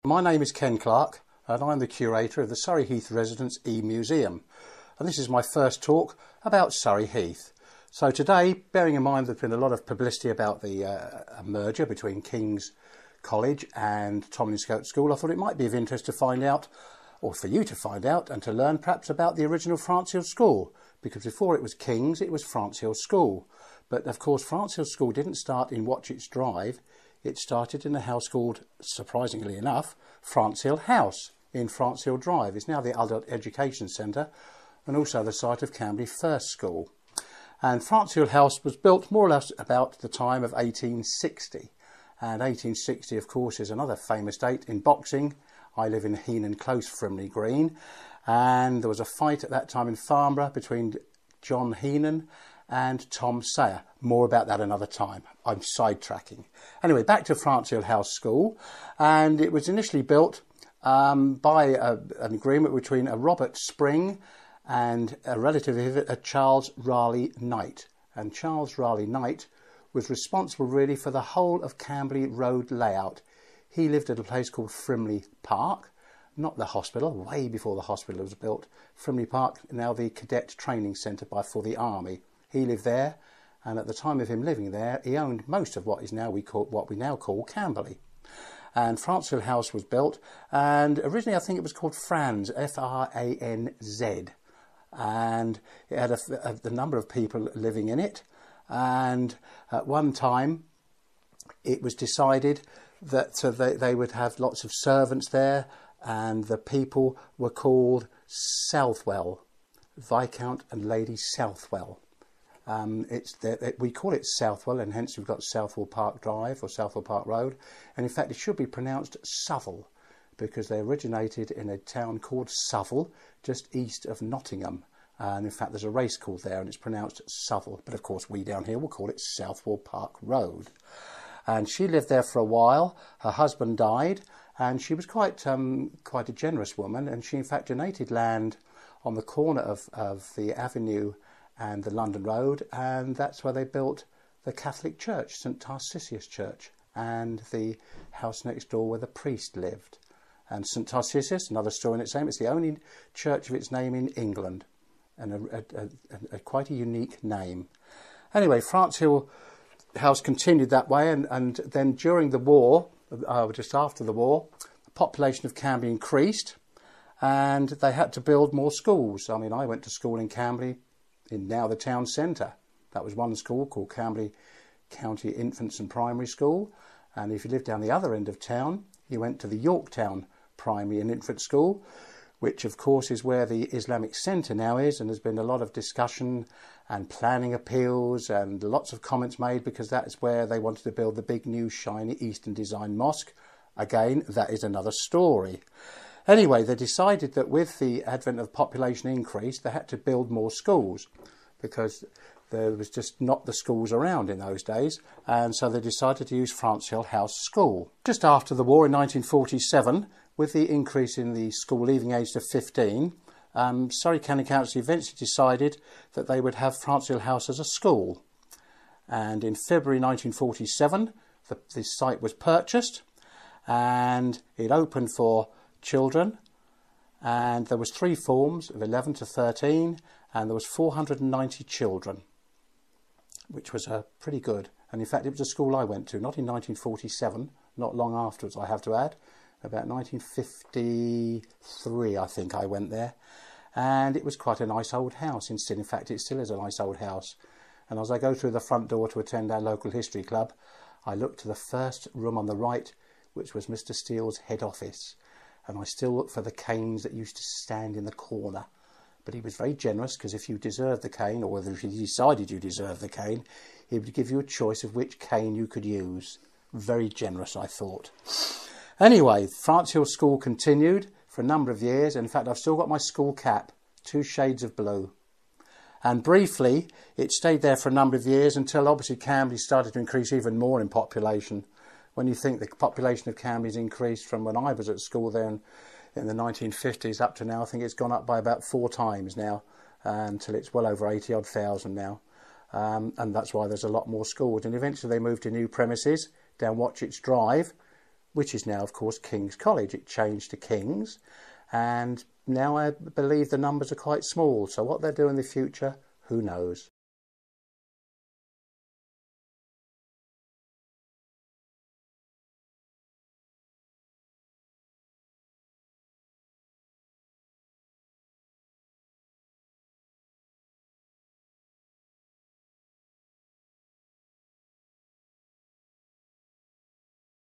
My name is Ken Clarke and I'm the curator of the Surrey Heath Residents E-Museum, and this is my first talk about Surrey Heath. So today, bearing in mind there's been a lot of publicity about the merger between King's College and Tomlinscote School, I thought it might be of interest to find out, or for you to find out and to learn perhaps about the original France Hill School, because before it was King's it was France Hill School. But of course France Hill School didn't start in Watchet's Drive. It started in a house called, surprisingly enough, France Hill House in France Hill Drive. It's now the Adult Education Centre and also the site of Camberley First School. And France Hill House was built more or less about the time of 1860. And 1860, of course, is another famous date in boxing. I live in Heenan Close, Frimley Green. And there was a fight at that time in Farnborough between John Heenan and Tom Sayer. More about that another time. I'm sidetracking. Anyway, back to France Hill House School. And it was initially built by an agreement between a Robert Spring and a relative of it, a Charles Raleigh Knight. And Charles Raleigh Knight was responsible really for the whole of Camberley Road layout. He lived at a place called Frimley Park, not the hospital, way before the hospital was built. Frimley Park, now the Cadet Training Centre for the Army. He lived there, and at the time of him living there, he owned most of what we now call Camberley. And France Hill House was built, and originally I think it was called Franz, F-R-A-N-Z, and it had a number of people living in it. And at one time, it was decided that they would have lots of servants there, and the people were called Southwell, Viscount and Lady Southwell. We call it Southwell, and hence we've got Southwell Park Drive or Southwell Park Road. And in fact, it should be pronounced Southwell, because they originated in a town called Southwell, just east of Nottingham. And in fact, there's a race called there, and it's pronounced Southwell. But of course, we down here will call it Southwell Park Road. And she lived there for a while. Her husband died, and she was quite a generous woman. And she, in fact, donated land on the corner of the avenue and the London Road, and that's where they built the Catholic Church, St Tarcisius Church, and the house next door where the priest lived. And St Tarcisius, another story in its name, it's the only church of its name in England, and quite a unique name. Anyway, France Hill House continued that way, and then during the war, just after the war, the population of Camberley increased, and they had to build more schools. I mean, I went to school in Camberley, in now the town centre. That was one school called Camberley County Infants and Primary School. And if you lived down the other end of town, you went to the Yorktown Primary and Infant School, which of course is where the Islamic Centre now is, and there's been a lot of discussion and planning appeals and lots of comments made, because that is where they wanted to build the big new shiny Eastern Design Mosque. Again, that is another story. Anyway, they decided that with the advent of population increase, they had to build more schools, because there was just not the schools around in those days, and so they decided to use France Hill House School. Just after the war in 1947, with the increase in the school leaving age to 15, Surrey County Council eventually decided that they would have France Hill House as a school. And in February 1947, the site was purchased, and it opened for children, and there was 3 forms of 11 to 13, and there was 490 children, which was pretty good. And in fact, it was a school I went to, not in 1947, not long afterwards, I have to add, about 1953 I think I went there, and it was quite a nice old house. In fact, it still is a nice old house. And as I go through the front door to attend our local history club, I look to the first room on the right, which was Mr. Steele's head office. And I still look for the canes that used to stand in the corner. But he was very generous, because if you deserved the cane, or whether he decided you deserved the cane, he would give you a choice of which cane you could use. Very generous, I thought. Anyway, France Hill School continued for a number of years. In fact, I've still got my school cap, 2 shades of blue. And briefly, it stayed there for a number of years until obviously Camberley started to increase even more in population. When you think the population of Camberley's increased from when I was at school there in the 1950s up to now, I think it's gone up by about 4 times now, until it's well over 80-odd thousand now. And that's why there's a lot more schools. And eventually they moved to new premises down Watchet's Drive, which is now of course King's College. It changed to King's, and now I believe the numbers are quite small, so what they'll do in the future, who knows.